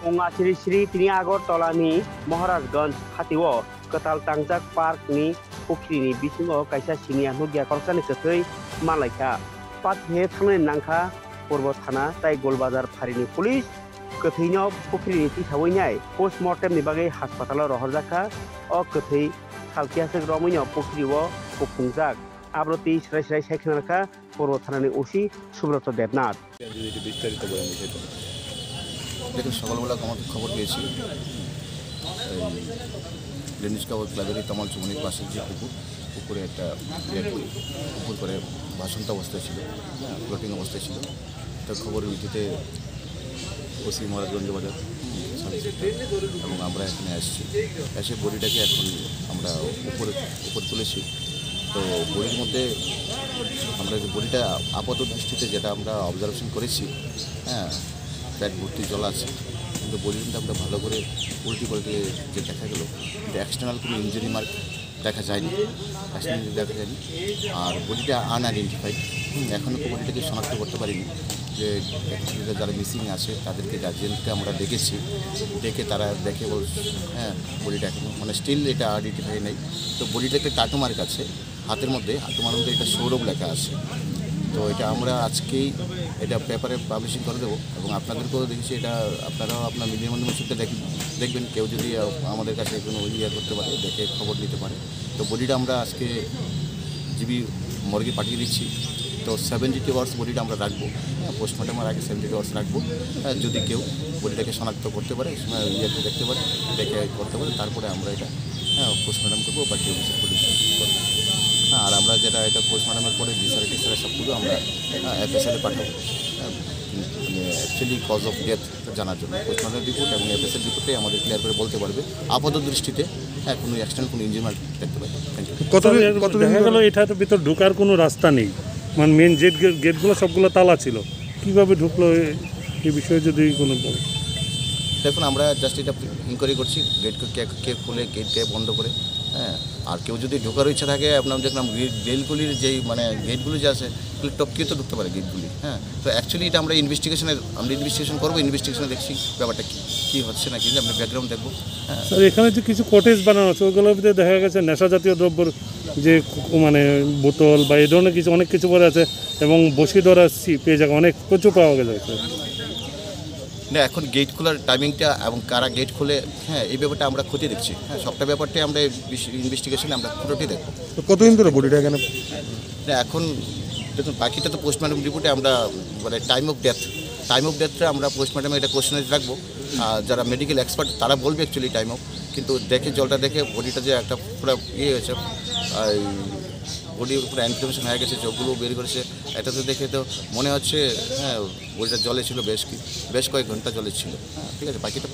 Ongachiri Sri Tini Agortolani Maharajganj Hatiwo Ketal Tangjak Park ni Pokrini Bisingo Kaisa Sinia Nugia Korsani Ketai Malaika Pat He Thane Nangka Purbo Thana Tai Golbazar Pharini Police Kethainya Pokrini Tithawainyai Postmortem ni bagai Hospital Rohorjaka O Kethai Salkiasek Romonya Pokriwo Popungjak Abroti Srai Saikhanaka Purbo Thanani Osi Subroto Devnath দেখুন সকালবেলা আমাদের খবর পেয়েছি লেনিসকাওয়ার ক্লাবের তামাল চুমনির পাশে যে পুকুরে একটা পুকুর করে ভাসন্ত অবস্থায় ছিল, ফ্লোটিং অবস্থায় ছিল। তার খবরের ভিত্তিতে ওসি মহারাজগঞ্জ বাজার এবং আমরা এখানে এসে বডিটাকে এখন আমরা উপরে তুলেছি। তো বডির মধ্যে আমরা যে বডিটা আপাত দৃষ্টিতে যেটা আমরা অবজারভেশন করেছি, পেট ভর্তি জল আছে, কিন্তু বডিটা আমরা ভালো করে উল্টি পাল্টে যে দেখা গেল, কিন্তু এক্সটার্নাল কোনো ইঞ্জুরি মার্ক দেখা যায়নি, আর বডিটা আনআইডেন্টিফাইড। এখনও তো বডিটাকে শনাক্ত করতে পারিনি যে যারা মিসিং আছে তাদেরকে গার্জিয়ানকে আমরা ডেকে তারা দেখে বডিটা এখন মানে স্টিল এটা আইডেন্টিফাই নেই। তো বডিটাতে টাটু মার্ক আছে, হাতের মধ্যে মধ্যে এটা সৌরভ লেখা আছে। তো এটা আমরা আজকেই এটা পেপারে পাবলিশিং করে দেবো এবং আপনাদেরকেও দেখেছি, এটা আপনারাও আপনার মিডিয়ার মাধ্যমে দেখবেন। কেউ যদি আমাদের কাছে কোনো করতে পারে, দেখে খবর নিতে পারে। তো বডিটা আমরা আজকে জিবি মর্গে পাঠিয়ে দিচ্ছি। তো 72 আওয়ার্স বডিটা আমরা রাখবো, পোস্টমর্টমের আগে 72 আওয়ার্স রাখবো। যদি কেউ বডিটাকে শনাক্ত করতে পারে, দেখতে পারে, দেখে করতে পারে, তারপরে আমরা এটা পোস্টমর্টম করবো বা কেউ পুলিশ করবো। আর আমরা যেটা এটা পোস্টমর্টমের পরে টিসারা সবগুলো আমরা এফএসএলে পাঠাবো, মানে অ্যাকচুয়ালি কজ অফ ডেথ জানার জন্য। পোস্টমর্টম রিপোর্ট এবং এফএসএল রিপোর্টে আমাদের ক্লিয়ার করে বলতে পারবে আপাত দৃষ্টিতে কোনো অ্যাক্সিডেন্ট, কোনো ইঞ্জুরি দেখতে পাবে। Thank you. দেখা গেল এটা তো ভিতর ঢোকার কোনো রাস্তা নেই, মানে মেন গেটগুলো সবগুলো তালা ছিল, কীভাবে ঢুকলো এই বিষয়ে যদি কোনো বলে। দেখুন, আমরা জাস্ট এটা ইনকোয়ারি করছি, গেট কে খুলে, গেট কে বন্ধ করে। আর কেউ যদি ঢোকার ইচ্ছা থাকে, আপনার দেখলাম রেলগুলির যেই মানে গেটগুলি যে আছে টপকিয়ে তো ঢুকতে পারে গেটগুলি। তো অ্যাকচুয়ালি এটা আমরা ইনভেস্টিগেশন করবো, ইনভেস্টিগেশনে দেখছি ব্যাপারটা কী হচ্ছে না, কিন্তু আমরা ব্যাকগ্রাউন্ড দেখবো। স্যার, এখানে যে কিছু কটেজ বানানো আছে ওইগুলোর ভিতরে দেখা গেছে নেশা জাতীয় দ্রব্যর যে মানে বোতল বা এই ধরনের কিছু অনেক কিছু পরে আছে এবং বসি ধরা পেয়ে যাবে, অনেক প্রচুর পাওয়া গেছে। না, এখন গেট খোলার টাইমিংটা এবং কারা গেট খোলে, এই ব্যাপারটা আমরা খতিয়ে দেখছি। সবটা ব্যাপারটাই আমরা ইনভেস্টিগেশনে আমরা পুরোটাই দেখবো। কতদিন ধরে বডিটা এখানে? না, এখন দেখুন, বাকিটা তো পোস্টমর্টম রিপোর্টে আমরা মানে টাইম অফ ডেথটা আমরা পোস্টমর্টমে এটা কোশ্চেনে রাখবো। যারা মেডিকেল এক্সপার্ট তারা বলবে অ্যাকচুয়ালি টাইম অফ, কিন্তু জলটা দেখে বডিটা যে একটা পুরো হয়েছে, বডি পুরো ইনফ্লামেশন হয়ে গেছে, চোখগুলো বের করেছে, এটা তো দেখে তো মনে হচ্ছে বডিটা জলে ছিল, বেশ কয়েক ঘন্টা জলে ছিল। ঠিক আছে, বাকিটা